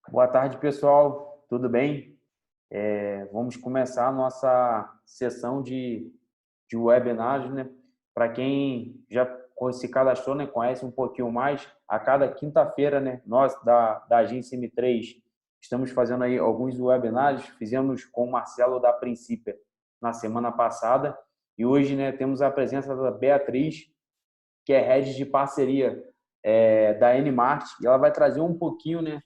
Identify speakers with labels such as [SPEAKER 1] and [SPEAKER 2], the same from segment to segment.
[SPEAKER 1] Boa tarde, pessoal. Tudo bem? Vamos começar a nossa sessão de webinars, né? Para quem já se cadastrou, né, conhece um pouquinho mais, a cada quinta-feira, né, nós da agência M3 estamos fazendo aí alguns webinars. Fizemos com o Marcelo da Princípia na semana passada e hoje, né, temos a presença da Beatriz, que é head de parceria da Nmart, e ela vai trazer um pouquinho, né,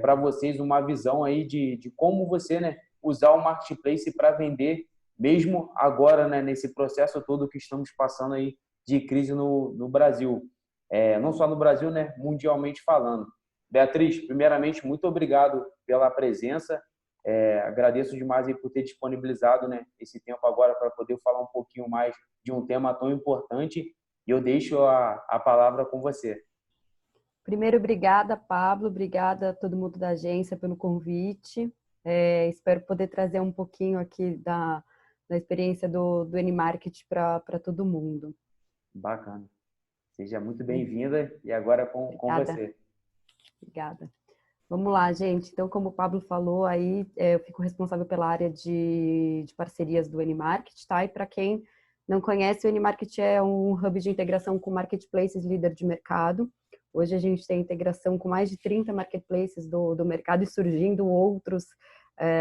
[SPEAKER 1] para vocês uma visão aí de como você, né, usar o marketplace para vender, mesmo agora, né, nesse processo todo que estamos passando aí de crise no Brasil. Não só no Brasil, né, mundialmente falando. Beatriz, primeiramente, muito obrigado pela presença. Agradeço demais aí por ter disponibilizado, né, esse tempo agora para poder falar um pouquinho mais de um tema tão importante, e eu deixo a palavra com você.
[SPEAKER 2] Primeiro, obrigada, Pablo, obrigada a todo mundo da agência pelo convite. Espero poder trazer um pouquinho aqui da experiência do N-Market para todo mundo.
[SPEAKER 1] Bacana. Seja muito bem-vinda e agora com
[SPEAKER 2] Obrigada.
[SPEAKER 1] você.
[SPEAKER 2] Obrigada. Vamos lá, gente. Então, como o Pablo falou aí, eu fico responsável pela área de parcerias do N-Market, tá? E para quem não conhece, o N-Market é um hub de integração com marketplaces líder de mercado. Hoje a gente tem integração com mais de 30 marketplaces do mercado e surgindo outros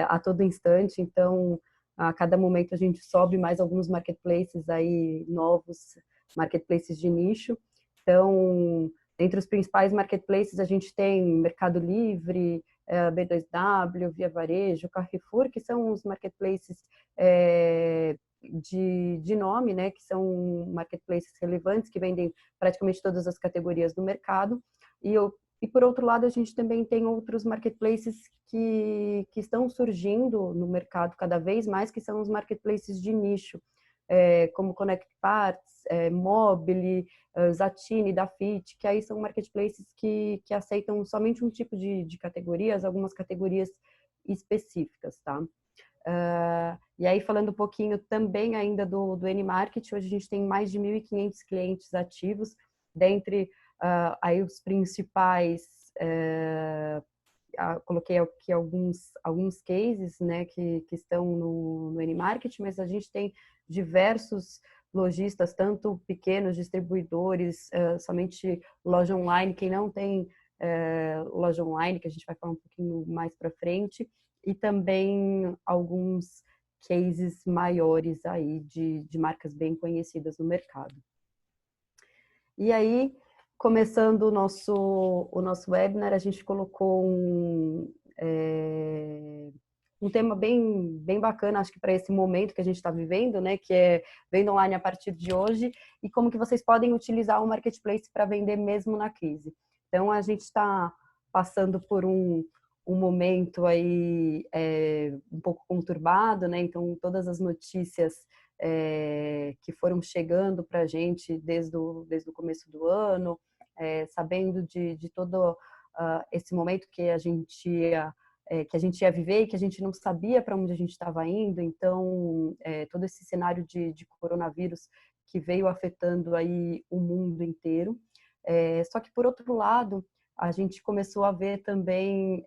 [SPEAKER 2] a todo instante. Então, a cada momento a gente sobe mais alguns marketplaces aí novos, marketplaces de nicho. Então, entre os principais marketplaces, a gente tem Mercado Livre, B2W, Via Varejo, Carrefour, que são os marketplaces de nome, né, que são marketplaces relevantes, que vendem praticamente todas as categorias do mercado. E por outro lado, a gente também tem outros marketplaces que estão surgindo no mercado cada vez mais, que são os marketplaces de nicho, como Connect Parts, Mobile, Zatini, Dafit, que aí são marketplaces que aceitam somente um tipo de categorias, algumas categorias específicas, tá? E aí, falando um pouquinho também ainda do N-Market, hoje a gente tem mais de 1.500 clientes ativos, dentre aí os principais, coloquei aqui alguns cases, né, que estão no N-Market, mas a gente tem diversos lojistas, tanto pequenos distribuidores, somente loja online, quem não tem loja online, que a gente vai falar um pouquinho mais para frente, e também alguns cases maiores aí de marcas bem conhecidas no mercado. E aí, começando o nosso webinar, a gente colocou um tema bem bacana, acho que para esse momento que a gente está vivendo, né, que é venda online a partir de hoje, e como que vocês podem utilizar o marketplace para vender mesmo na crise. Então, a gente está passando por um momento aí um pouco conturbado, né, então todas as notícias que foram chegando para a gente desde o começo do ano, sabendo de todo esse momento que a gente ia viver e que a gente não sabia para onde a gente estava indo. Então, todo esse cenário de coronavírus que veio afetando aí o mundo inteiro. Só que, por outro lado, a gente começou a ver também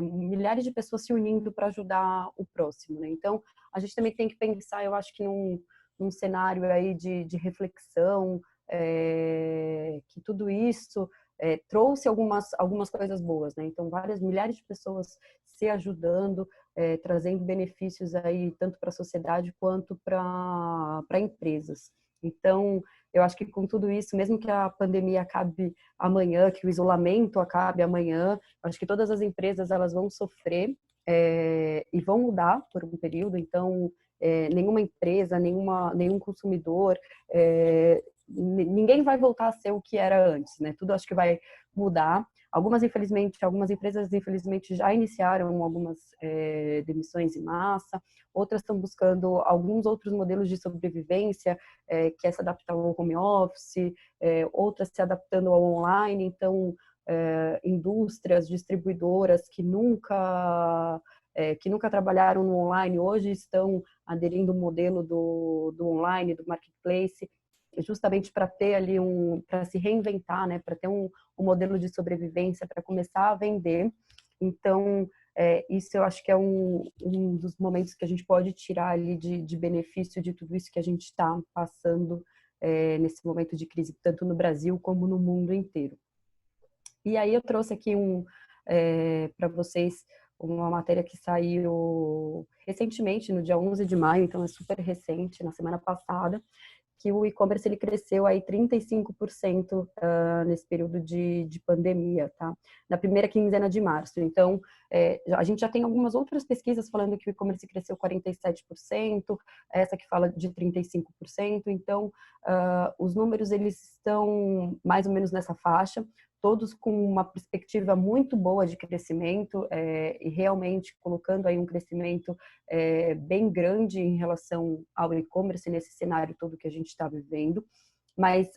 [SPEAKER 2] milhares de pessoas se unindo para ajudar o próximo, né? Então, a gente também tem que pensar, eu acho que num cenário aí de reflexão, que tudo isso trouxe algumas coisas boas, né? Então, milhares de pessoas se ajudando, trazendo benefícios aí tanto para a sociedade quanto para empresas. Então, eu acho que com tudo isso, mesmo que a pandemia acabe amanhã, que o isolamento acabe amanhã, acho que todas as empresas elas vão sofrer e vão mudar por um período. Então, nenhuma empresa, nenhum consumidor, ninguém vai voltar a ser o que era antes, né? Tudo acho que vai mudar. Algumas empresas, infelizmente, já iniciaram algumas demissões em massa, outras estão buscando alguns outros modelos de sobrevivência, que é se adaptar ao home office, outras se adaptando ao online. Então, indústrias, distribuidoras que nunca trabalharam no online, hoje estão aderindo ao modelo do online, do marketplace, justamente para ter ali para se reinventar, né, para ter um modelo de sobrevivência, para começar a vender. Então, isso eu acho que é um dos momentos que a gente pode tirar ali de benefício de tudo isso que a gente está passando nesse momento de crise, tanto no Brasil como no mundo inteiro. E aí eu trouxe aqui para vocês uma matéria que saiu recentemente, no dia 11 de maio, então é super recente, na semana passada, que o e-commerce ele cresceu aí 35% nesse período de pandemia, tá? Na primeira quinzena de março. Então, a gente já tem algumas outras pesquisas falando que o e-commerce cresceu 47%, essa que fala de 35%. Então, os números eles estão mais ou menos nessa faixa, todos com uma perspectiva muito boa de crescimento e realmente colocando aí um crescimento bem grande em relação ao e-commerce nesse cenário todo que a gente está vivendo. Mas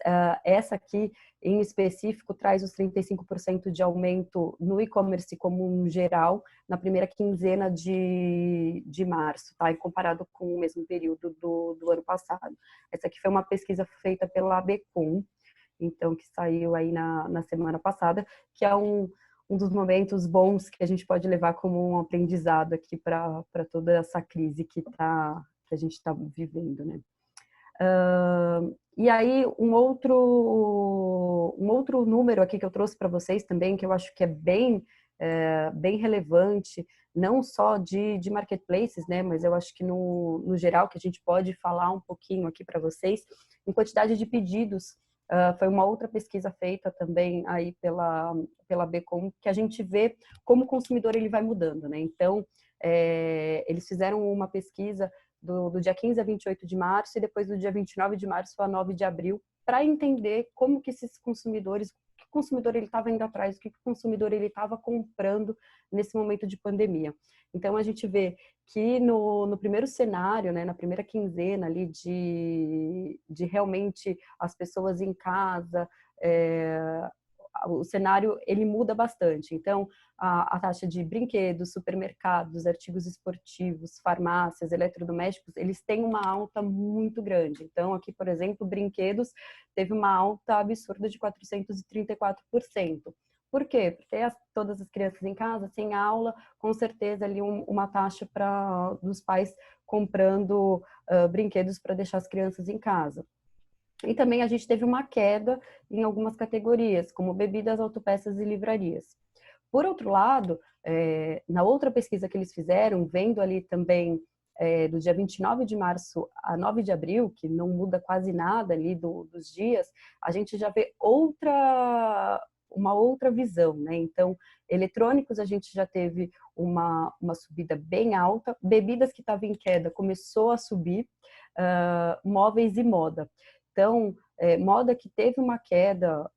[SPEAKER 2] essa aqui, em específico, traz os 35% de aumento no e-commerce como um geral na primeira quinzena de março, tá? E comparado com o mesmo período do ano passado. Essa aqui foi uma pesquisa feita pela ABECOM, então, que saiu aí na semana passada, que é um dos momentos bons que a gente pode levar como um aprendizado aqui para toda essa crise que a gente está vivendo, né? E aí, um outro número aqui que eu trouxe para vocês também, que eu acho que é bem relevante, não só de marketplaces, né, mas eu acho que no geral, que a gente pode falar um pouquinho aqui para vocês, em quantidade de pedidos. Foi uma outra pesquisa feita também aí pela Becom, que a gente vê como o consumidor ele vai mudando, né? Então, eles fizeram uma pesquisa do dia 15 a 28 de março e depois do dia 29 de março a 9 de abril, para entender como que esses consumidores, o que o consumidor ele estava indo atrás, o que o consumidor ele estava comprando nesse momento de pandemia. Então, a gente vê que no primeiro cenário, né, na primeira quinzena ali de realmente as pessoas em casa, o cenário ele muda bastante. Então, a taxa de brinquedos, supermercados, artigos esportivos, farmácias, eletrodomésticos, eles têm uma alta muito grande. Então, aqui, por exemplo, brinquedos teve uma alta absurda de 434%. Por quê? Porque todas as crianças em casa, sem aula, com certeza ali uma taxa dos pais comprando brinquedos para deixar as crianças em casa. E também a gente teve uma queda em algumas categorias, como bebidas, autopeças e livrarias. Por outro lado, na outra pesquisa que eles fizeram, vendo ali também do dia 29 de março a 9 de abril, que não muda quase nada ali dos dias, a gente já vê uma outra visão, né? Então, eletrônicos a gente já teve uma subida bem alta, bebidas que estavam em queda começou a subir, móveis e moda. Então, moda que teve uma queda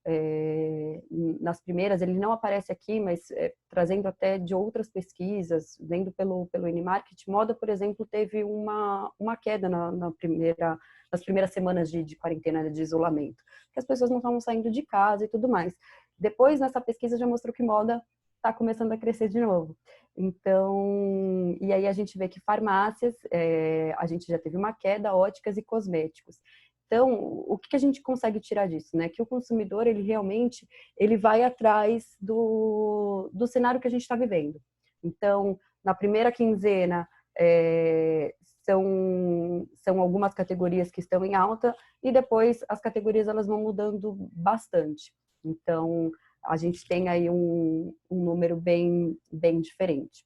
[SPEAKER 2] nas primeiras, ele não aparece aqui, mas trazendo até de outras pesquisas, vendo pelo N-Market, moda, por exemplo, teve uma queda nas primeiras semanas de quarentena, de isolamento, que as pessoas não estavam saindo de casa e tudo mais. Depois, nessa pesquisa, já mostrou que moda está começando a crescer de novo. Então, e aí a gente vê que farmácias, a gente já teve uma queda, óticas e cosméticos. Então, o que a gente consegue tirar disso, né? Que o consumidor, ele realmente, ele vai atrás do cenário que a gente está vivendo. Então, na primeira quinzena, são algumas categorias que estão em alta e depois as categorias elas vão mudando bastante. Então, a gente tem aí um número bem diferente.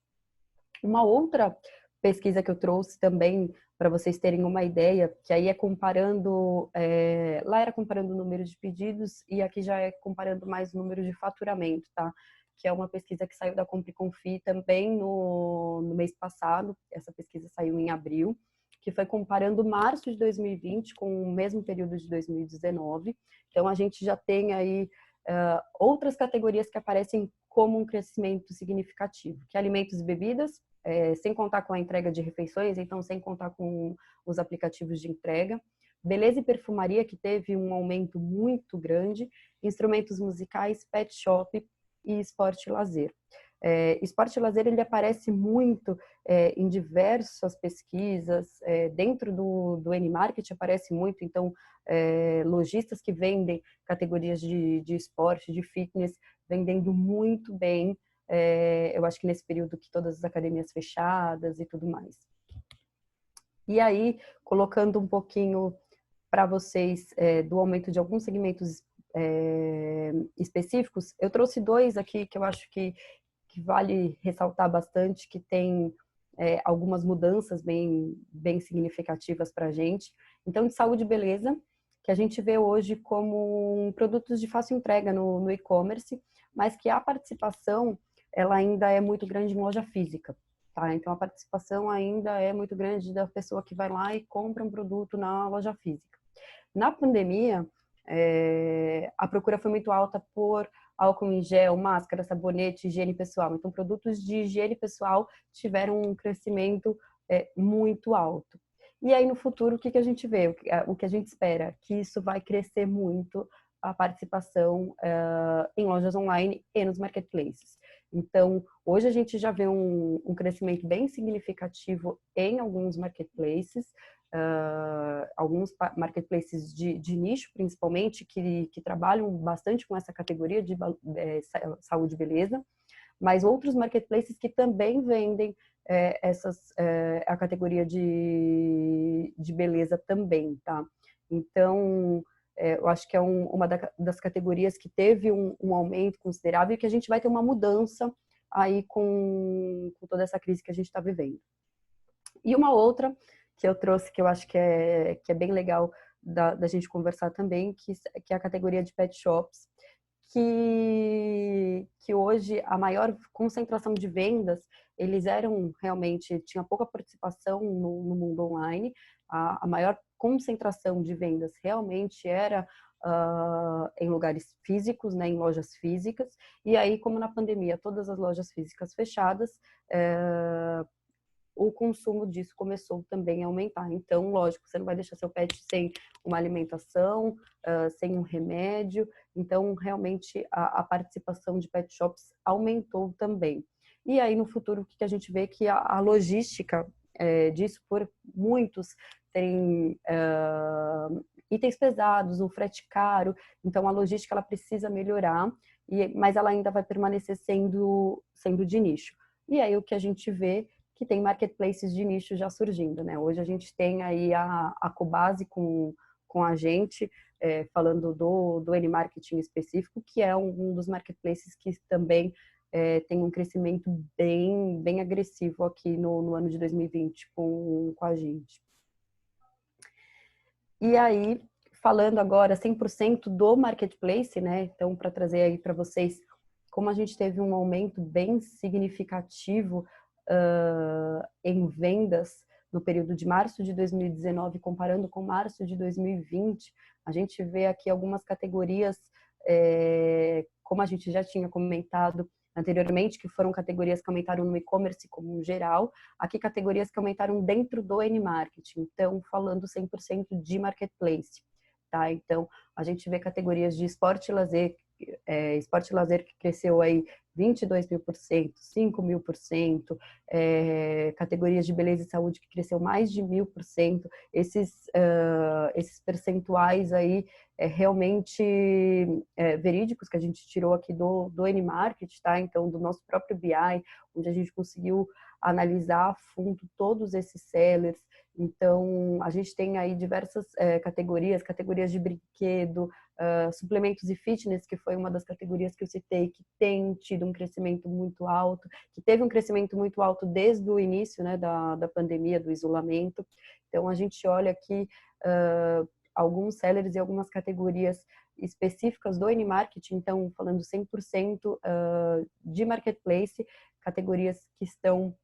[SPEAKER 2] Uma outra pesquisa que eu trouxe também, para vocês terem uma ideia, que aí é comparando, lá era comparando o número de pedidos e aqui já é comparando mais o número de faturamento, tá? Que é uma pesquisa que saiu da Compre Confie também no mês passado, essa pesquisa saiu em abril, que foi comparando março de 2020 com o mesmo período de 2019. Então, a gente já tem aí outras categorias que aparecem como um crescimento significativo, que é alimentos e bebidas, sem contar com a entrega de refeições, então sem contar com os aplicativos de entrega. Beleza e perfumaria, que teve um aumento muito grande, instrumentos musicais, pet shop e esporte e lazer. Esporte e lazer ele aparece muito em diversas pesquisas, dentro do N-Market aparece muito, então lojistas que vendem categorias de esporte, de fitness, vendendo muito bem eu acho que nesse período que todas as academias fechadas e tudo mais. E aí, colocando um pouquinho para vocês do aumento de alguns segmentos específicos, eu trouxe dois aqui que eu acho que vale ressaltar bastante, que tem algumas mudanças bem significativas para a gente. Então, de saúde e beleza, que a gente vê hoje como produtos de fácil entrega no e-commerce, mas que a participação ela ainda é muito grande em loja física. Tá? Então, a participação ainda é muito grande da pessoa que vai lá e compra um produto na loja física. Na pandemia, a procura foi muito alta por álcool em gel, máscara, sabonete, higiene pessoal. Então, produtos de higiene pessoal tiveram um crescimento muito alto. E aí, no futuro, o que a gente vê? O que a gente espera? Que isso vai crescer muito a participação em lojas online e nos marketplaces. Então, hoje a gente já vê um crescimento bem significativo em alguns marketplaces, alguns marketplaces de nicho, principalmente, que trabalham bastante com essa categoria de saúde e beleza, mas outros marketplaces que também vendem a categoria de beleza também, tá? Então, eu acho que é uma das categorias que teve um aumento considerável e que a gente vai ter uma mudança aí com toda essa crise que a gente está vivendo. E uma outra que eu trouxe, que eu acho que é bem legal da gente conversar também, que é a categoria de pet shops, que hoje a maior concentração de vendas, eles tinha pouca participação no mundo online, a maior concentração de vendas realmente era em lugares físicos, né, em lojas físicas, e aí, como na pandemia, todas as lojas físicas fechadas, o consumo disso começou também a aumentar. Então, lógico, você não vai deixar seu pet sem uma alimentação, sem um remédio. Então, realmente, a participação de pet shops aumentou também. E aí, no futuro, o que a gente vê é que a logística disso, por muitos terem itens pesados, um frete caro, então a logística ela precisa melhorar, mas ela ainda vai permanecer sendo de nicho. E aí, o que a gente vê que tem marketplaces de nicho já surgindo, né? Hoje a gente tem aí a Cobase com a gente, falando do N-Marketing específico, que é um dos marketplaces que também tem um crescimento bem agressivo aqui no ano de 2020 com a gente. E aí, falando agora 100% do marketplace, né? Então, para trazer aí para vocês como a gente teve um aumento bem significativo em vendas no período de março de 2019, comparando com março de 2020, a gente vê aqui algumas categorias, como a gente já tinha comentado anteriormente, que foram categorias que aumentaram no e-commerce como um geral, aqui categorias que aumentaram dentro do N-Marketing, então falando 100% de marketplace. Tá? Então, a gente vê categorias de esporte e lazer que cresceu aí 22.000%, 5.000%, categorias de beleza e saúde que cresceu mais de 1.000%. Esses percentuais aí realmente verídicos que a gente tirou aqui do N-Market, tá? Então, do nosso próprio BI, onde a gente conseguiu analisar a fundo todos esses sellers. Então, a gente tem aí diversas categorias de brinquedo, suplementos e fitness, que foi uma das categorias que eu citei, que tem tido um crescimento muito alto, que teve um crescimento muito alto desde o início, né, da pandemia, do isolamento. Então, a gente olha aqui alguns sellers e algumas categorias específicas do N-Marketing, então, falando 100% de marketplace, categorias que estão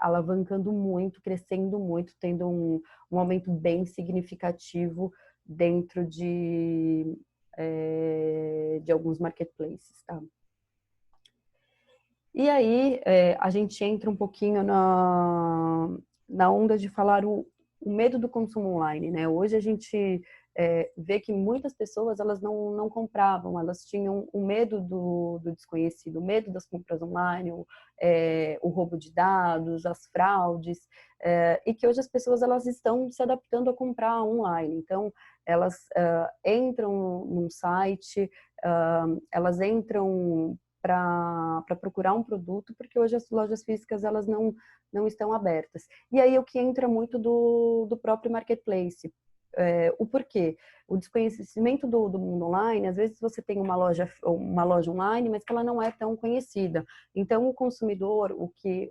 [SPEAKER 2] alavancando muito, crescendo muito, tendo um aumento bem significativo dentro de alguns marketplaces, tá? E aí, a gente entra um pouquinho na onda de falar o medo do consumo online, né? Hoje a gente vê que muitas pessoas, elas não compravam, elas tinham um medo do desconhecido, o medo das compras online, o roubo de dados, as fraudes, e que hoje as pessoas, elas estão se adaptando a comprar online. Então, elas entram num site, elas entram para procurar um produto, porque hoje as lojas físicas elas não estão abertas. E aí é o que entra muito do próprio marketplace. O porquê? O desconhecimento do mundo online, às vezes você tem uma loja online, mas que ela não é tão conhecida. Então, o consumidor,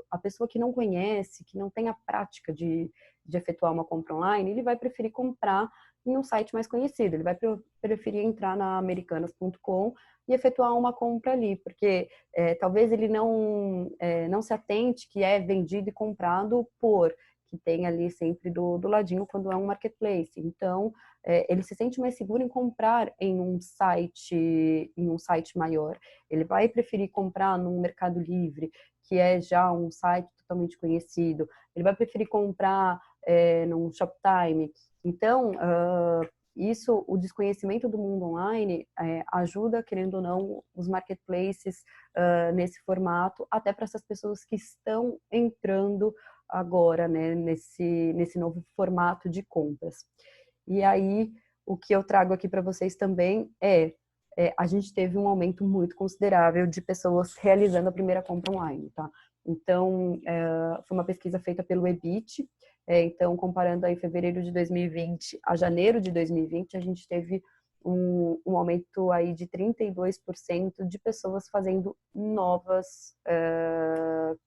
[SPEAKER 2] a pessoa que não conhece, que não tem a prática de efetuar uma compra online, ele vai preferir comprar em um site mais conhecido. Ele vai preferir entrar na americanas.com e efetuar uma compra ali, porque talvez ele não se atente que é vendido e comprado que tem ali sempre do ladinho quando é um marketplace. Então, ele se sente mais seguro em comprar em um site maior. Ele vai preferir comprar no Mercado Livre, que é já um site totalmente conhecido. Ele vai preferir comprar num Shoptime. Então, o desconhecimento do mundo online ajuda, querendo ou não, os marketplaces nesse formato, até para essas pessoas que estão entrando agora, né, nesse novo formato de compras. E aí, o que eu trago aqui para vocês também a gente teve um aumento muito considerável de pessoas realizando a primeira compra online, tá? Então, foi uma pesquisa feita pelo Ebit. Então, comparando aí fevereiro de 2020 a janeiro de 2020, a gente teve um aumento aí de 32% de pessoas fazendo novas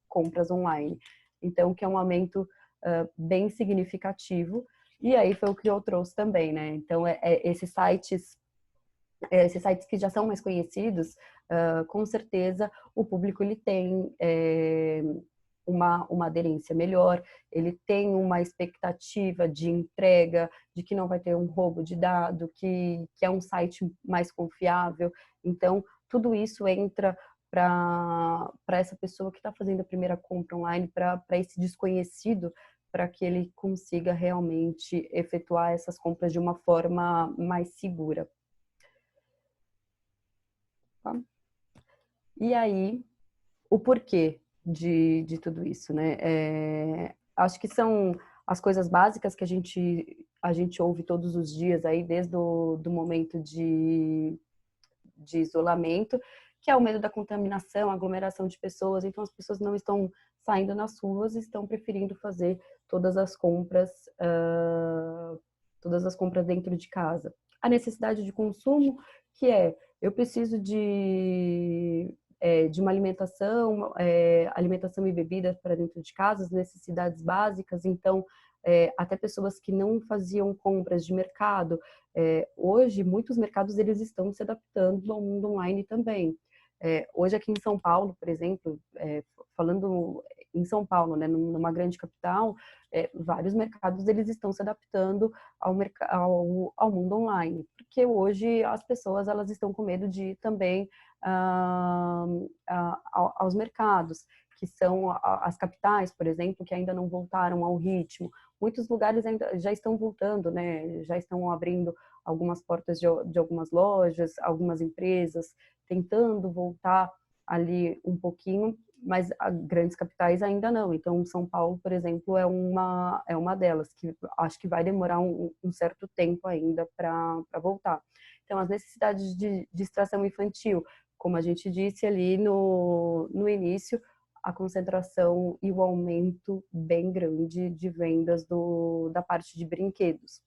[SPEAKER 2] compras online. Então, que é um aumento bem significativo. E aí foi o que eu trouxe também, né? Então, esses sites que já são mais conhecidos, com certeza o público ele tem uma aderência melhor, ele tem uma expectativa de entrega, de que não vai ter um roubo de dado, que é um site mais confiável. Então, tudo isso entra para essa pessoa que está fazendo a primeira compra online, para esse desconhecido, para que ele consiga realmente efetuar essas compras de uma forma mais segura. Tá? E aí, o porquê de tudo isso, né? Acho que são as coisas básicas que a gente ouve todos os dias aí, desde do momento de isolamento, que é o medo da contaminação, aglomeração de pessoas. Então, as pessoas não estão saindo nas ruas, estão preferindo fazer todas as compras dentro de casa. A necessidade de consumo, que eu preciso de uma alimentação e bebida para dentro de casa, as necessidades básicas. Então, até pessoas que não faziam compras de mercado, hoje muitos mercados eles estão se adaptando ao mundo online também. Hoje aqui em São Paulo, por exemplo, falando em São Paulo, né, numa grande capital, vários mercados eles estão se adaptando ao mundo online, porque hoje as pessoas elas estão com medo de ir também aos mercados, que são as capitais, por exemplo, que ainda não voltaram ao ritmo. Muitos lugares ainda já estão voltando, né? Já estão abrindo algumas portas de algumas lojas, algumas empresas tentando voltar ali um pouquinho, mas grandes capitais ainda não. Então, São Paulo, por exemplo, é uma delas, que acho que vai demorar um certo tempo ainda para voltar. Então, as necessidades de distração infantil, como a gente disse ali no início, a concentração e o aumento bem grande de vendas da parte de brinquedos,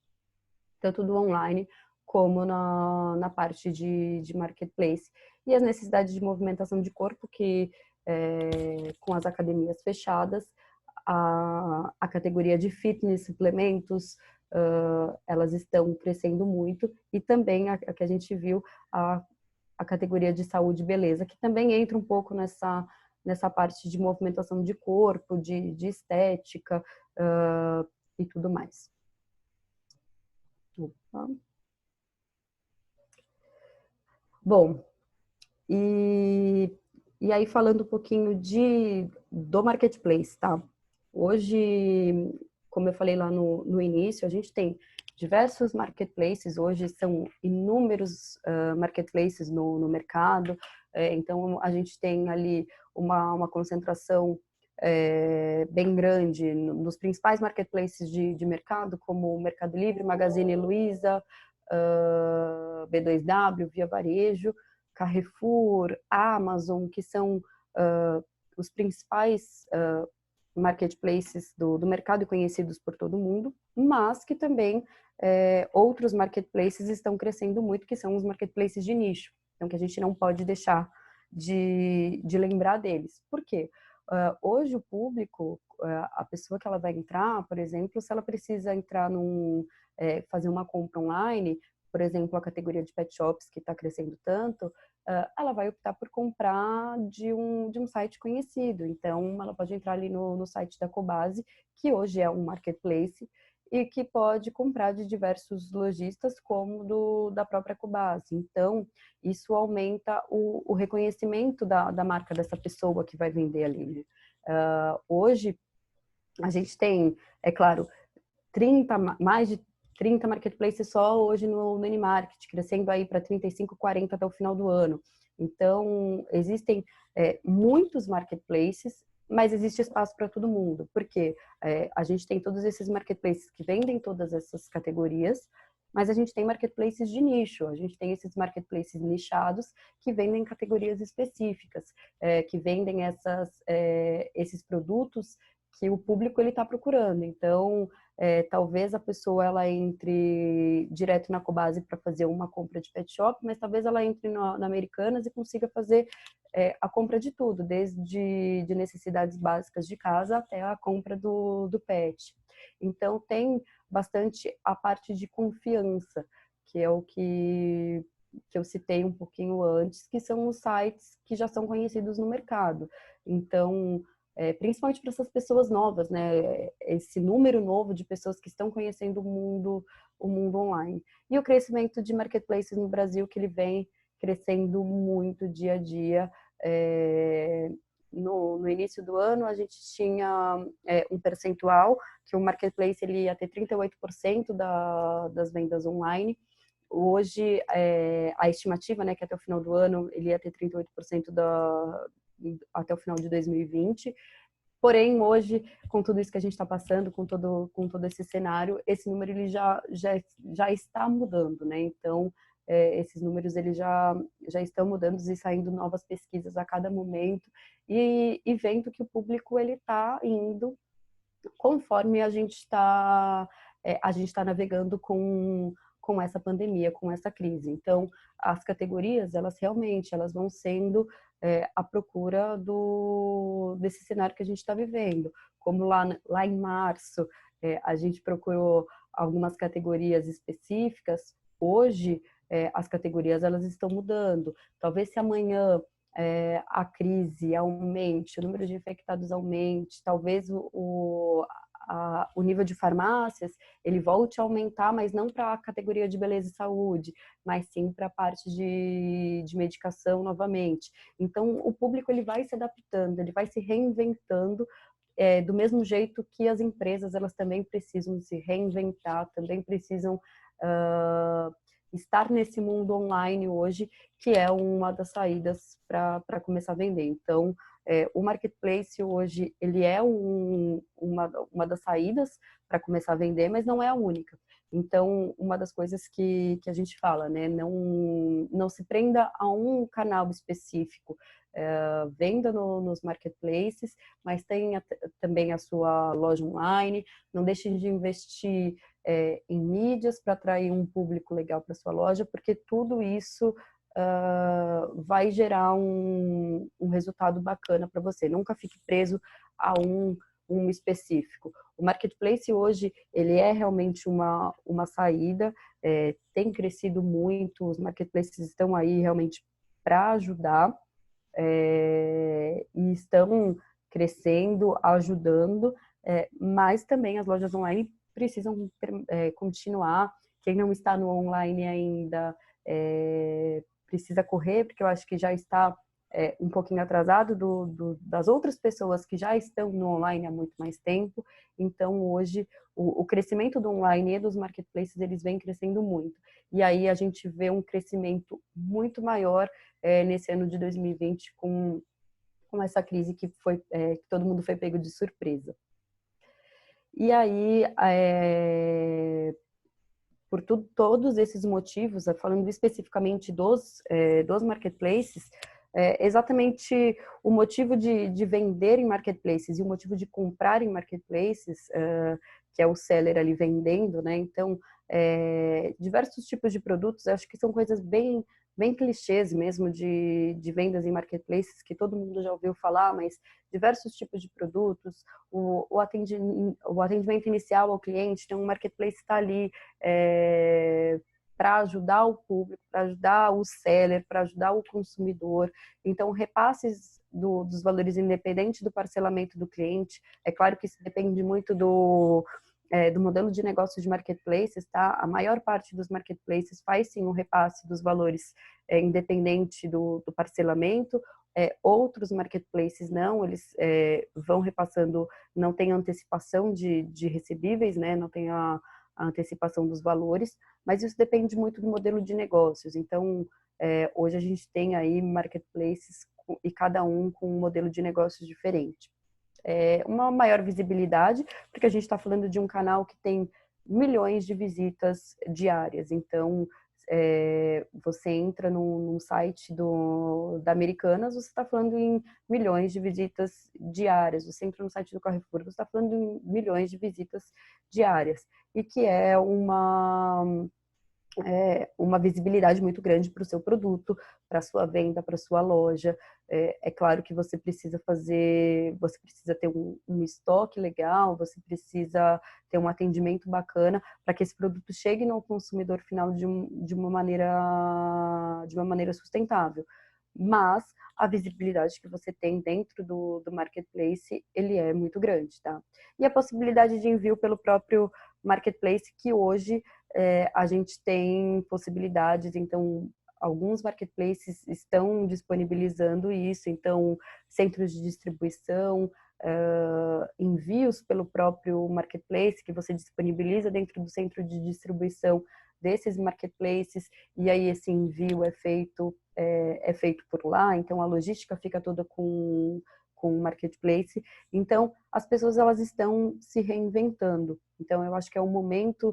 [SPEAKER 2] tanto do online como na parte de marketplace. E as necessidades de movimentação de corpo, que com as academias fechadas, a categoria de fitness, suplementos, elas estão crescendo muito, e também a que a gente viu, a categoria de saúde e beleza, que também entra um pouco nessa parte de movimentação de corpo, de estética e tudo mais. Opa. Bom, e aí falando um pouquinho do marketplace, tá? Hoje, como eu falei lá no início, a gente tem diversos marketplaces, hoje são inúmeros marketplaces no mercado, então a gente tem ali uma concentração bem grande nos principais marketplaces de mercado, como o Mercado Livre, Magazine Luiza, B2W, Via Varejo, Carrefour, Amazon, que são os principais marketplaces do mercado conhecidos por todo mundo, mas que também outros marketplaces estão crescendo muito, que são os marketplaces de nicho. Então, que a gente não pode deixar de lembrar deles. Por quê? Hoje o público, a pessoa que ela vai entrar, por exemplo, se ela precisa entrar fazer uma compra online, por exemplo, a categoria de pet shops que está crescendo tanto, ela vai optar por comprar de um site conhecido. Então, ela pode entrar ali no site da Cobasi, que hoje é um marketplace, e que pode comprar de diversos lojistas, como da própria Cobasi. Então, isso aumenta o reconhecimento da marca dessa pessoa que vai vender ali. Né? Hoje, a gente tem, é claro, mais de 30 marketplaces só hoje no N-Market, crescendo aí para 35, 40 até o final do ano. Então, existem muitos marketplaces, mas existe espaço para todo mundo, porque a gente tem todos esses marketplaces que vendem todas essas categorias, mas a gente tem marketplaces de nicho, a gente tem esses marketplaces nichados que vendem categorias específicas, que vendem esses produtos que o público ele está procurando. Então, talvez a pessoa ela entre direto na Cobasi para fazer uma compra de pet shop, mas talvez ela entre na Americanas e consiga fazer a compra de tudo, desde de necessidades básicas de casa até a compra do pet. Então, tem bastante a parte de confiança, que é o que eu citei um pouquinho antes, que são os sites que já são conhecidos no mercado. Então, principalmente para essas pessoas novas, né? Esse número novo de pessoas que estão conhecendo o mundo online. E o crescimento de marketplaces no Brasil, que ele vem crescendo muito dia a dia. No início do ano, a gente tinha um percentual que o marketplace ele ia ter 38% das vendas online. Hoje, a estimativa, né, que até o final do ano ele ia ter 38% até o final de 2020. Porém, hoje, com tudo isso que a gente está passando, com todo esse cenário, esse número ele já está mudando, né? Então, esses números eles já estão mudando e saindo novas pesquisas a cada momento e vendo que o público ele está indo conforme a gente está navegando com essa pandemia, com essa crise. Então, as categorias, elas realmente elas vão sendo à procura desse cenário que a gente está vivendo. Como lá em março, a gente procurou algumas categorias específicas, hoje as categorias elas estão mudando. Talvez se amanhã a crise aumente, o número de infectados aumente, talvez o nível de farmácias ele volte a aumentar, mas não para a categoria de beleza e saúde, mas sim para a parte de medicação novamente. Então, o público ele vai se adaptando, ele vai se reinventando, do mesmo jeito que as empresas elas também precisam se reinventar, também precisam estar nesse mundo online hoje, que é uma das saídas para começar a vender. Então, o marketplace hoje ele é uma das saídas para começar a vender, mas não é a única. Então, uma das coisas que a gente fala, né, não se prenda a um canal específico, venda nos marketplaces, mas tenha também a sua loja online, não deixe de investir em mídias para atrair um público legal para sua loja, porque tudo isso vai gerar um resultado bacana para você. Nunca fique preso a um específico. O marketplace hoje ele é realmente uma saída, tem crescido muito, os marketplaces estão aí realmente para ajudar, e estão crescendo, ajudando, mas também as lojas online precisam continuar. Quem não está no online ainda precisa correr, porque eu acho que já está um pouquinho atrasado das outras pessoas que já estão no online há muito mais tempo. Então, hoje, o crescimento do online e dos marketplaces, eles vêm crescendo muito. E aí a gente vê um crescimento muito maior nesse ano de 2020 com essa crise que todo mundo foi pego de surpresa. E aí, por todos esses motivos, falando especificamente dos marketplaces, exatamente o motivo de vender em marketplaces e o motivo de comprar em marketplaces, que é o seller ali vendendo, né? Então, diversos tipos de produtos, acho que são coisas bem clichês mesmo de vendas em marketplaces, que todo mundo já ouviu falar, mas diversos tipos de produtos, o atendimento inicial ao cliente, então o marketplace está ali para ajudar o público, para ajudar o seller, para ajudar o consumidor. Então, repasses dos valores independente do parcelamento do cliente. É claro que isso depende muito do modelo de negócio de marketplaces, tá? A maior parte dos marketplaces faz sim um repasse dos valores independente do parcelamento. Outros marketplaces não, eles vão repassando, não tem antecipação de recebíveis, né? Não tem a antecipação dos valores, mas isso depende muito do modelo de negócios. Então, hoje a gente tem aí marketplaces e cada um com um modelo de negócios diferente. Uma maior visibilidade, porque a gente está falando de um canal que tem milhões de visitas diárias. Então, você entra num site da Americanas, você está falando em milhões de visitas diárias. Você entra no site do Carrefour, você está falando em milhões de visitas diárias. E que é uma visibilidade muito grande para o seu produto, para a sua venda, para a sua loja. É claro que você precisa ter um estoque legal, você precisa ter um atendimento bacana para que esse produto chegue no consumidor final de uma maneira sustentável. Mas a visibilidade que você tem dentro do marketplace, ele é muito grande, tá? E a possibilidade de envio pelo próprio marketplace, que hoje a gente tem possibilidades, então alguns marketplaces estão disponibilizando isso, então centros de distribuição, envios pelo próprio marketplace que você disponibiliza dentro do centro de distribuição desses marketplaces, e aí esse envio é feito por lá, então a logística fica toda com o marketplace. Então as pessoas elas estão se reinventando. Então eu acho que é o momento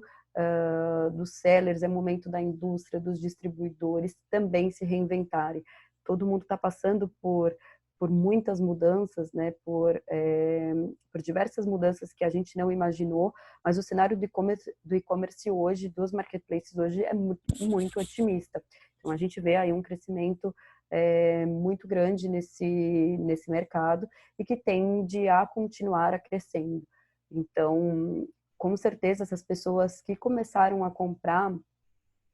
[SPEAKER 2] dos sellers, é momento da indústria, dos distribuidores também se reinventarem. Todo mundo está passando por muitas mudanças, né? Por diversas mudanças que a gente não imaginou, mas o cenário do e-commerce hoje, dos marketplaces hoje, é muito, muito otimista. Então a gente vê aí um crescimento muito grande nesse mercado e que tende a continuar a crescendo. Então, com certeza, essas pessoas que começaram a comprar,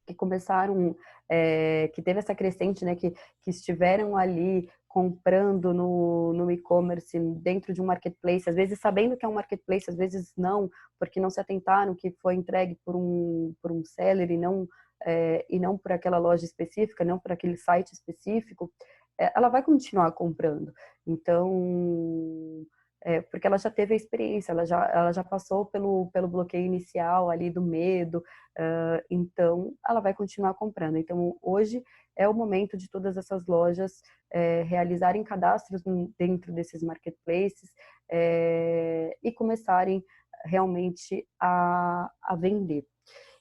[SPEAKER 2] que teve essa crescente, né, que estiveram ali comprando no e-commerce dentro de um marketplace, às vezes sabendo que é um marketplace, às vezes não, porque não se atentaram que foi entregue por um seller e não por aquela loja específica, não por aquele site específico, ela vai continuar comprando. Então, porque ela já teve a experiência, ela já passou pelo bloqueio inicial ali do medo, então ela vai continuar comprando. Então, hoje é o momento de todas essas lojas realizarem cadastros dentro desses marketplaces e começarem realmente a vender.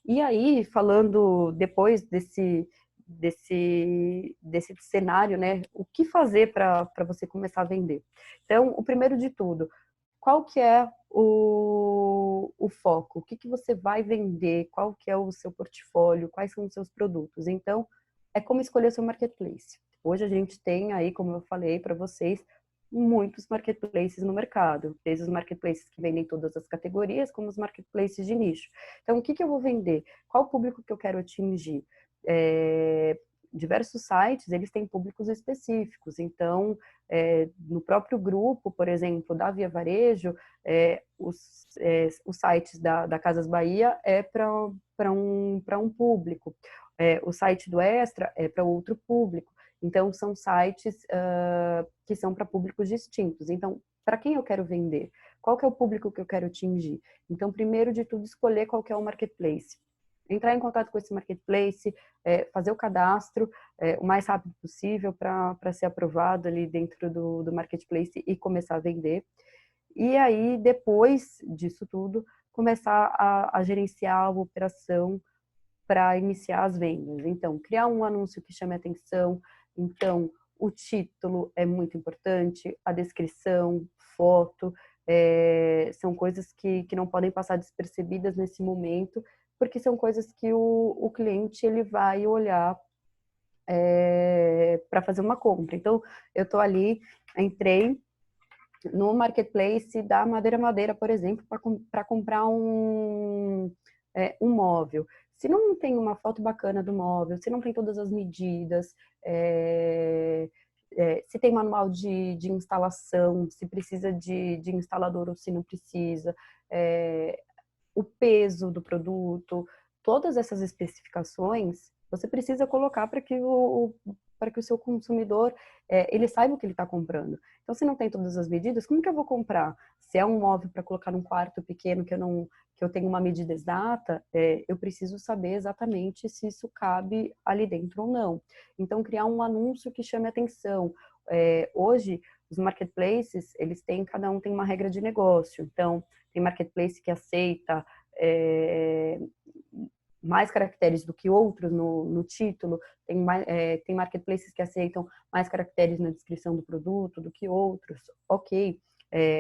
[SPEAKER 2] E aí, falando depois desse cenário, né? O que fazer para você começar a vender? Então, o primeiro de tudo, qual que é o foco? O que você vai vender? Qual que é o seu portfólio? Quais são os seus produtos? Então, é como escolher o seu marketplace. Hoje a gente tem aí, como eu falei para vocês, muitos marketplaces no mercado, desde os marketplaces que vendem todas as categorias, como os marketplaces de nicho. Então, o que eu vou vender? Qual o público que eu quero atingir? Diversos sites, eles têm públicos específicos. Então, no próprio grupo, por exemplo, da Via Varejo, os sites da Casas Bahia é para um público. O site do Extra é para outro público. Então, são sites que são para públicos distintos. Então, para quem eu quero vender? Qual que é o público que eu quero atingir? Então, primeiro de tudo, escolher qual que é o marketplace. Entrar em contato com esse marketplace, fazer o cadastro o mais rápido possível para ser aprovado ali dentro do marketplace e começar a vender. E aí, depois disso tudo, começar a gerenciar a operação para iniciar as vendas. Então, criar um anúncio que chame atenção. Então, o título é muito importante, a descrição, foto, são coisas que não podem passar despercebidas nesse momento, porque são coisas que o cliente ele vai olhar para fazer uma compra. Então, eu estou ali, entrei no marketplace da Madeira, por exemplo, para comprar um móvel. Se não tem uma foto bacana do móvel, se não tem todas as medidas, se tem manual de instalação, se precisa de instalador ou se não precisa, o peso do produto, todas essas especificações, você precisa colocar para que para que o seu consumidor ele saiba o que ele está comprando. Então, se não tem todas as medidas, como que eu vou comprar? Se é um móvel para colocar num quarto pequeno que eu tenho uma medida exata, eu preciso saber exatamente se isso cabe ali dentro ou não. Então, criar um anúncio que chame atenção. Hoje, os marketplaces, cada um tem uma regra de negócio. Então, tem marketplace que aceita mais caracteres do que outros no título, tem marketplaces que aceitam mais caracteres na descrição do produto do que outros, ok.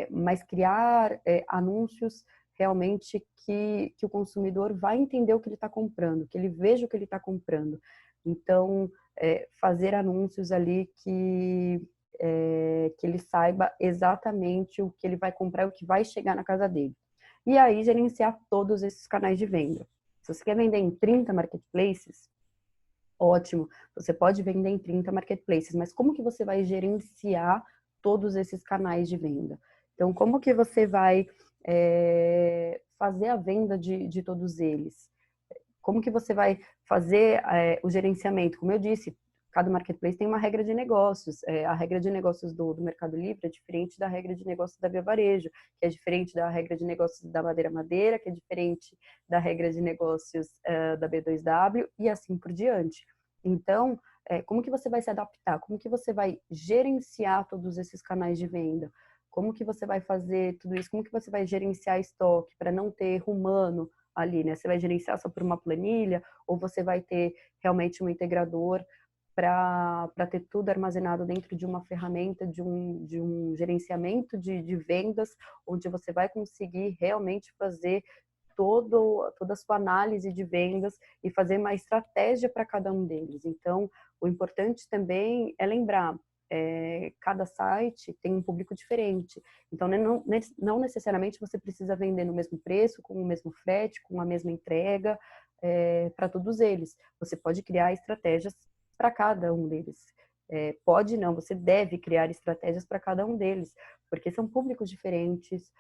[SPEAKER 2] Mas criar anúncios realmente que o consumidor vai entender o que ele está comprando, que ele veja o que ele está comprando. Então, fazer anúncios ali que ele saiba exatamente o que ele vai comprar e o que vai chegar na casa dele. E aí, gerenciar todos esses canais de venda. Se você quer vender em 30 marketplaces, ótimo, você pode vender em 30 marketplaces, mas como que você vai gerenciar todos esses canais de venda? Então, como que você vai fazer a venda de todos eles? Como que você vai fazer o gerenciamento? Como eu disse, cada marketplace tem uma regra de negócios. A regra de negócios do Mercado Livre é diferente da regra de negócios da Via Varejo, que é diferente da regra de negócios da Madeira, que é diferente da regra de negócios da B2W e assim por diante. Então, como que você vai se adaptar? Como que você vai gerenciar todos esses canais de venda? Como que você vai fazer tudo isso? Como que você vai gerenciar estoque para não ter erro humano ali, né? Você vai gerenciar só por uma planilha ou você vai ter realmente um integrador para ter tudo armazenado dentro de uma ferramenta, de um gerenciamento de vendas, onde você vai conseguir realmente fazer toda a sua análise de vendas e fazer uma estratégia para cada um deles. Então, o importante também é lembrar, cada site tem um público diferente. Então, não necessariamente você precisa vender no mesmo preço, com o mesmo frete, com a mesma entrega, para todos eles. Você pode criar estratégias para cada um deles. Pode não, você deve criar estratégias para cada um deles, porque são públicos diferentes,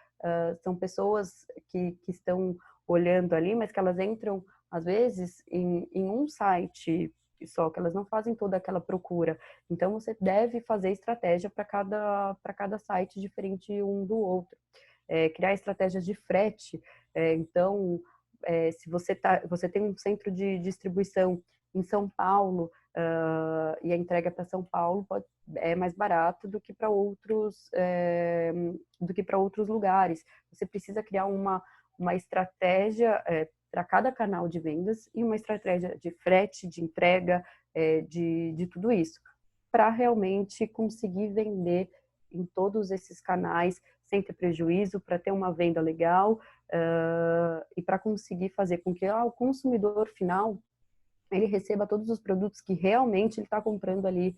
[SPEAKER 2] são pessoas que estão olhando ali, mas que elas entram, às vezes, em um site só, que elas não fazem toda aquela procura. Então, você deve fazer estratégia para cada site diferente um do outro. Criar estratégias de frete. Então, se você tem um centro de distribuição em São Paulo, e a entrega para São Paulo é mais barato do que para outros lugares. Você precisa criar uma estratégia para cada canal de vendas e uma estratégia de frete, de entrega, de tudo isso, para realmente conseguir vender em todos esses canais sem ter prejuízo, para ter uma venda legal e para conseguir fazer com que o consumidor final ele receba todos os produtos que realmente ele está comprando ali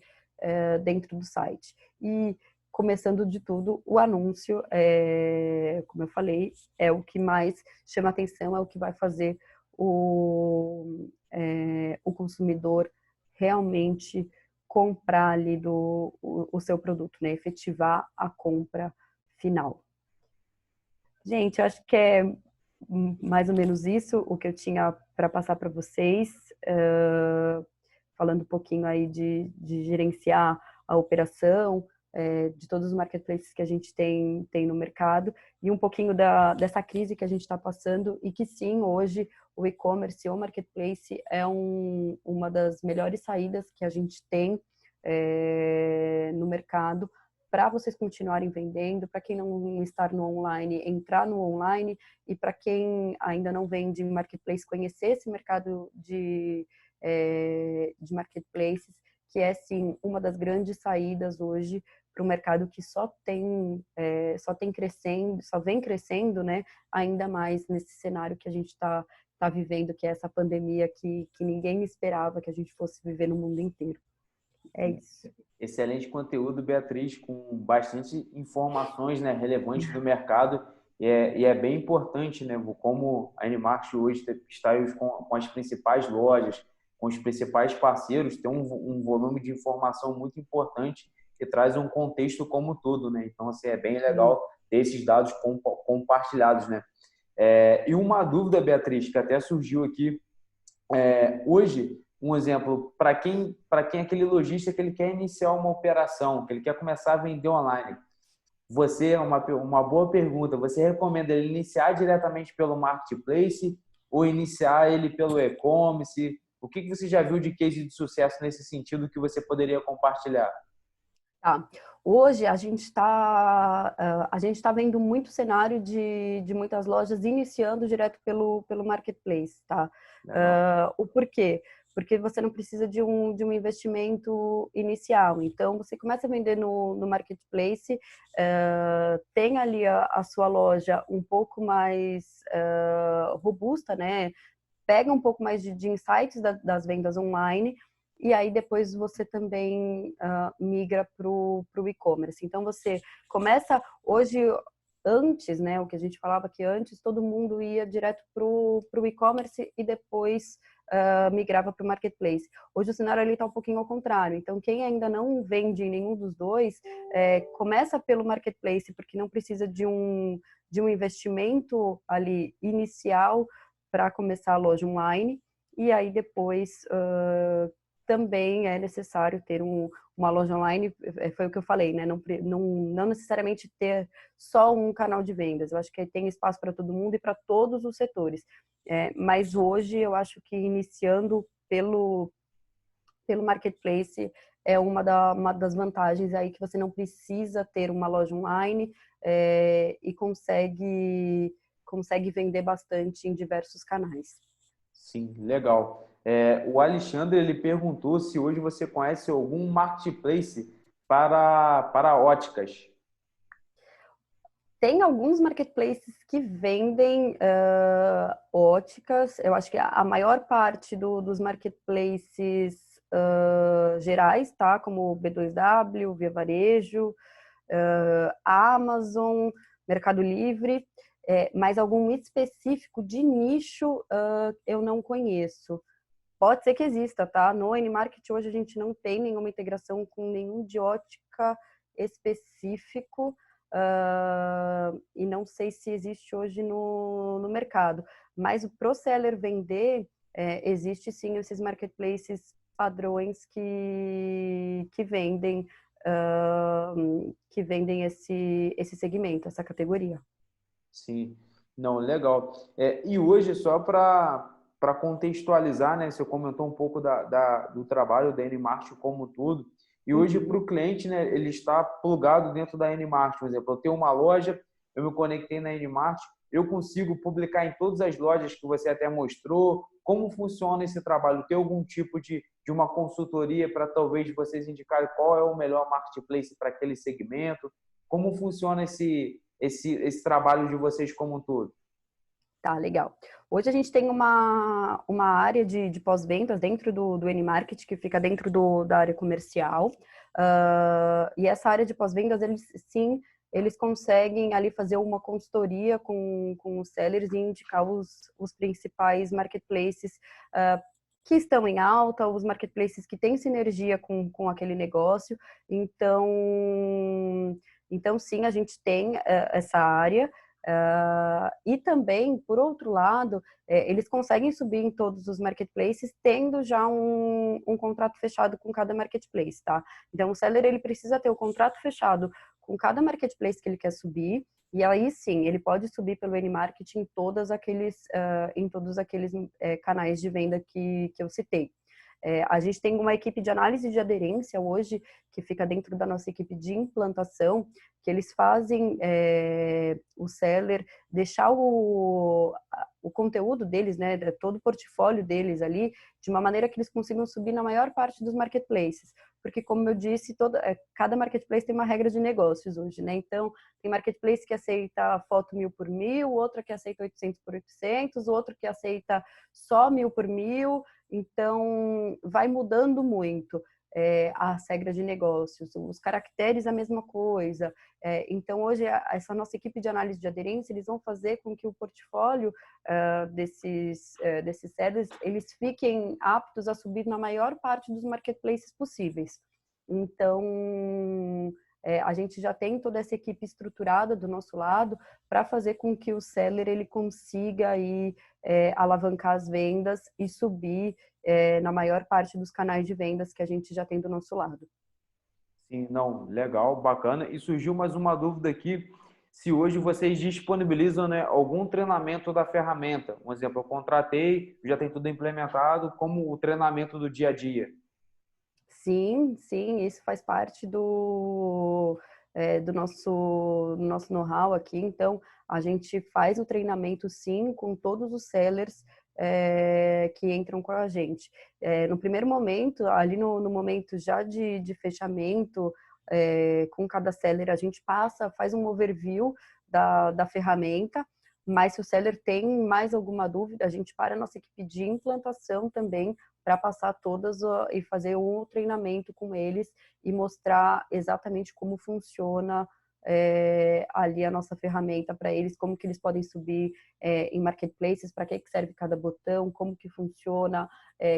[SPEAKER 2] dentro do site. E, começando de tudo, o anúncio, como eu falei, é o que mais chama atenção, é o que vai fazer o consumidor realmente comprar ali o seu produto, né? Efetivar a compra final. Gente, eu acho que é mais ou menos isso o que eu tinha para passar para vocês, falando um pouquinho aí de gerenciar a operação, de todos os marketplaces que a gente tem no mercado e um pouquinho dessa crise que a gente está passando e que sim, hoje o e-commerce ou marketplace é uma das melhores saídas que a gente tem no mercado para vocês continuarem vendendo, para quem não está no online, entrar no online, e para quem ainda não vende em marketplace, conhecer esse mercado de marketplaces, que é sim uma das grandes saídas hoje para um mercado que só tem crescendo, só vem crescendo, né? Ainda mais nesse cenário que a gente está vivendo, que é essa pandemia que ninguém esperava que a gente fosse viver no mundo inteiro. É isso.
[SPEAKER 1] Excelente conteúdo, Beatriz, com bastante informações, né, relevantes do mercado, e é bem importante, né, como a Animarket hoje está com as principais lojas, com os principais parceiros, tem um volume de informação muito importante que traz um contexto como um todo, né? Então, assim, é bem legal ter esses dados compartilhados, né? E uma dúvida, Beatriz, que até surgiu aqui, hoje, um exemplo, para quem é aquele lojista que ele quer iniciar uma operação, que ele quer começar a vender online, você, uma boa pergunta, você recomenda ele iniciar diretamente pelo marketplace ou iniciar ele pelo e-commerce? O que você já viu de case de sucesso nesse sentido que você poderia compartilhar?
[SPEAKER 2] Tá. Hoje a gente está vendo muito cenário de muitas lojas iniciando direto pelo marketplace, tá? O porquê? Porque você não precisa de um investimento inicial. Então, você começa a vender no marketplace, tem ali a sua loja um pouco mais robusta, né? Pega um pouco mais de insights das vendas online, e aí depois você também migra para o e-commerce. Então, você começa hoje, antes, né, o que a gente falava que antes todo mundo ia direto para o e-commerce e depois migrava para o marketplace. Hoje o cenário está um pouquinho ao contrário. Então, quem ainda não vende em nenhum dos dois, começa pelo marketplace, porque não precisa de um investimento ali inicial para começar a loja online, e aí depois também é necessário ter uma loja online, foi o que eu falei, né? Não necessariamente ter só um canal de vendas, eu acho que tem espaço para todo mundo e para todos os setores. Mas hoje eu acho que iniciando pelo marketplace é uma das vantagens aí, que você não precisa ter uma loja online e consegue vender bastante em diversos canais.
[SPEAKER 1] Sim, legal. O Alexandre, ele perguntou se hoje você conhece algum marketplace para óticas.
[SPEAKER 2] Tem alguns marketplaces que vendem óticas. Eu acho que a maior parte dos marketplaces gerais, tá? Como o B2W, Via Varejo, a Amazon, Mercado Livre, mas algum específico de nicho eu não conheço. Pode ser que exista, tá? No Animarket hoje a gente não tem nenhuma integração com nenhum de ótica específico e não sei se existe hoje no mercado. Mas pro seller vender, existe sim esses marketplaces padrões que vendem esse segmento, essa categoria.
[SPEAKER 1] Sim, não, legal. E hoje, só para contextualizar, né? Você comentou um pouco do trabalho da Animart como um todo. E hoje, para o cliente, né, ele está plugado dentro da Animart. Por exemplo, eu tenho uma loja, eu me conectei na Animart, eu consigo publicar em todas as lojas que você até mostrou. Como funciona esse trabalho? Tem algum tipo de uma consultoria para talvez vocês indicarem qual é o melhor marketplace para aquele segmento? Como funciona esse trabalho de vocês como um todo?
[SPEAKER 2] Tá, legal. Hoje a gente tem uma área de pós-vendas dentro do N-Market, que fica dentro da área comercial. E essa área de pós-vendas, eles conseguem ali fazer uma consultoria com os sellers e indicar os principais marketplaces que estão em alta, os marketplaces que têm sinergia com aquele negócio. Então, sim, a gente tem essa área. E também, por outro lado, eles conseguem subir em todos os marketplaces tendo já um contrato fechado com cada marketplace, tá? Então, o seller ele precisa ter o contrato fechado com cada marketplace que ele quer subir, e aí sim, ele pode subir pelo N-Market em todos aqueles canais de venda que eu citei. A gente tem uma equipe de análise de aderência hoje, que fica dentro da nossa equipe de implantação, que eles fazem o seller deixar o conteúdo deles, né, todo o portfólio deles ali, de uma maneira que eles consigam subir na maior parte dos marketplaces. Porque, como eu disse, cada marketplace tem uma regra de negócios hoje, né? Então, tem marketplace que aceita foto 1000 por 1000, outra que aceita 800 por 800, outro que aceita só 1000 por 1000. Então, vai mudando muito as regras de negócios, os caracteres a mesma coisa. Então, hoje, essa nossa equipe de análise de aderência, eles vão fazer com que o portfólio desses sellers, eles fiquem aptos a subir na maior parte dos marketplaces possíveis. Então, a gente já tem toda essa equipe estruturada do nosso lado para fazer com que o seller ele consiga aí, alavancar as vendas e subir na maior parte dos canais de vendas que a gente já tem do nosso lado.
[SPEAKER 1] Sim, não, legal, bacana. E surgiu mais uma dúvida aqui, se hoje vocês disponibilizam, né, algum treinamento da ferramenta. Um exemplo, eu contratei, já tem tudo implementado, como o treinamento do dia a dia.
[SPEAKER 2] Sim, sim, isso faz parte do nosso know-how aqui. Então, a gente faz o treinamento, sim, com todos os sellers que entram com a gente. No primeiro momento, ali no momento já de fechamento, com cada seller, a gente faz um overview da ferramenta, mas se o seller tem mais alguma dúvida, a gente para a nossa equipe de implantação também para passar todas e fazer um treinamento com eles e mostrar exatamente como funciona ali a nossa ferramenta para eles, como que eles podem subir em marketplaces, para que serve cada botão, como que funciona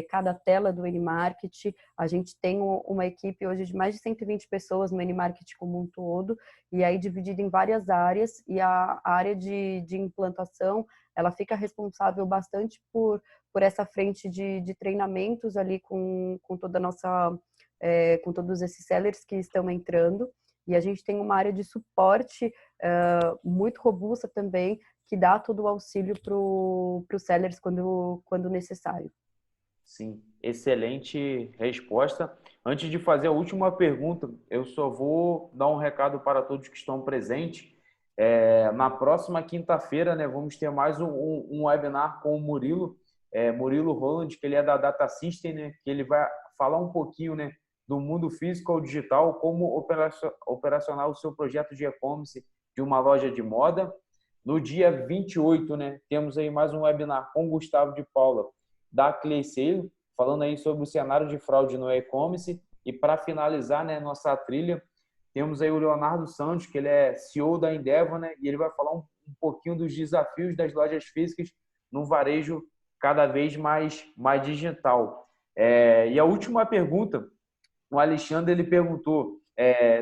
[SPEAKER 2] cada tela do N-Market. A gente tem uma equipe hoje de mais de 120 pessoas no N-Market como um todo, e aí dividida em várias áreas, e a área de implantação, ela fica responsável bastante por essa frente de treinamentos ali com toda a nossa, com todos esses sellers que estão entrando. E a gente tem uma área de suporte muito robusta também, que dá todo o auxílio para os sellers quando necessário.
[SPEAKER 1] Sim, excelente resposta. Antes de fazer a última pergunta, eu só vou dar um recado para todos que estão presentes. Na próxima quinta-feira, né, vamos ter mais um webinar com o Murilo, Murilo Roland, que ele é da Data System, né, que ele vai falar um pouquinho, né, do mundo físico ao digital, como operacionar o seu projeto de e-commerce de uma loja de moda. No dia 28, né, temos aí mais um webinar com o Gustavo de Paula, da Cleisale, falando aí sobre o cenário de fraude no e-commerce. E para finalizar, né, nossa trilha, temos aí o Leonardo Santos, que ele é CEO da Endeavor, né, e ele vai falar um pouquinho dos desafios das lojas físicas no varejo cada vez mais digital. E a última pergunta, o Alexandre ele perguntou,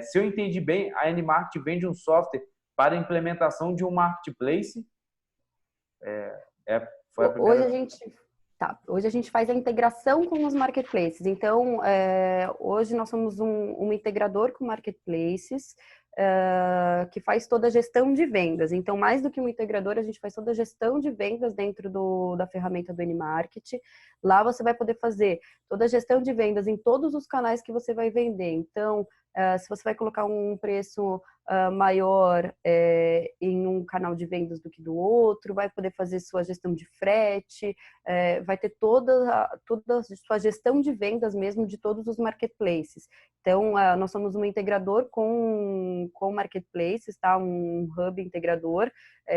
[SPEAKER 1] se eu entendi bem, a N-Market vende um software para implementação de um marketplace? Foi a primeira...
[SPEAKER 2] Hoje a gente faz a integração com os marketplaces. Então, hoje nós somos um integrador com marketplaces que faz toda a gestão de vendas. Então, mais do que um integrador, a gente faz toda a gestão de vendas dentro da ferramenta do N-Market. Lá você vai poder fazer toda a gestão de vendas em todos os canais que você vai vender. Então, se você vai colocar um preço maior em um canal de vendas do que do outro, vai poder fazer sua gestão de frete, vai ter toda a sua gestão de vendas mesmo de todos os marketplaces. Então, nós somos um integrador com marketplaces, tá? Um hub integrador,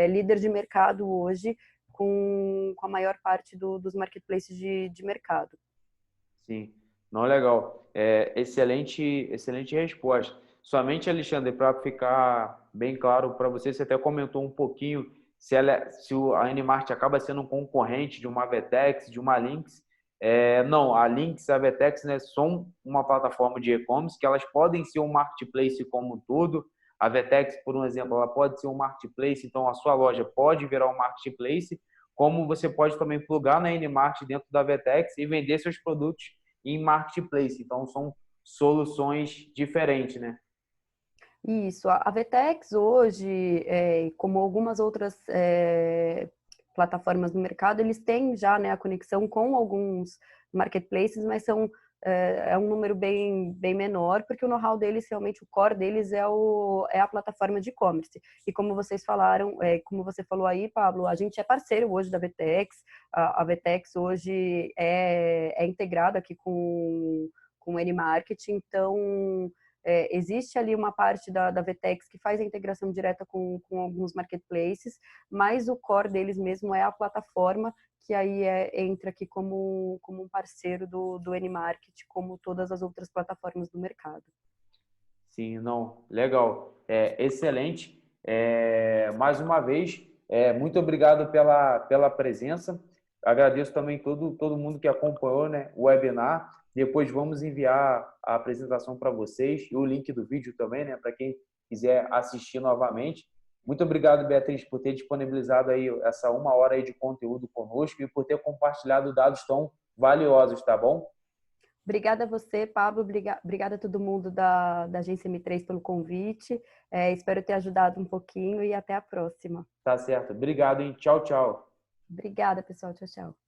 [SPEAKER 2] líder de mercado hoje, com a maior parte dos marketplaces de mercado.
[SPEAKER 1] Sim, não, legal. Excelente resposta. Somente, Alexandre, para ficar bem claro para você, você até comentou um pouquinho se a N-Mart acaba sendo um concorrente de uma Vetex, de uma Lynx. Não, a Lynx e a Vetex, né, são uma plataforma de e-commerce que elas podem ser um marketplace como um todo. A Vetex, por um exemplo, ela pode ser um marketplace, então a sua loja pode virar um marketplace, como você pode também plugar na N-Mart dentro da Vetex e vender seus produtos em marketplace. Então, são soluções diferentes, né?
[SPEAKER 2] Isso. A Vetex hoje, como algumas outras plataformas no mercado, eles têm já, né, a conexão com alguns marketplaces, mas é um número bem menor, porque o know-how deles, realmente, o core deles é a plataforma de e-commerce. E como vocês falaram, como você falou aí, Pablo, a gente é parceiro hoje da VTEX, a VTEX hoje é integrada aqui com o N-Marketing, então existe ali uma parte da VTEX que faz a integração direta com alguns marketplaces, mas o core deles mesmo é a plataforma, que aí entra aqui como um parceiro do N-Market, como todas as outras plataformas do mercado.
[SPEAKER 1] Sim, não, legal, excelente. Mais uma vez, muito obrigado pela presença. Agradeço também todo mundo que acompanhou, né, o webinar. Depois vamos enviar a apresentação para vocês e o link do vídeo também, né, para quem quiser assistir novamente. Muito obrigado, Beatriz, por ter disponibilizado aí essa 1 hora aí de conteúdo conosco e por ter compartilhado dados tão valiosos, tá bom?
[SPEAKER 2] Obrigada a você, Pablo. Obrigada a todo mundo da Agência M3 pelo convite. Espero ter ajudado um pouquinho e até a próxima.
[SPEAKER 1] Tá certo. Obrigado, hein? Tchau, tchau.
[SPEAKER 2] Obrigada, pessoal. Tchau, tchau.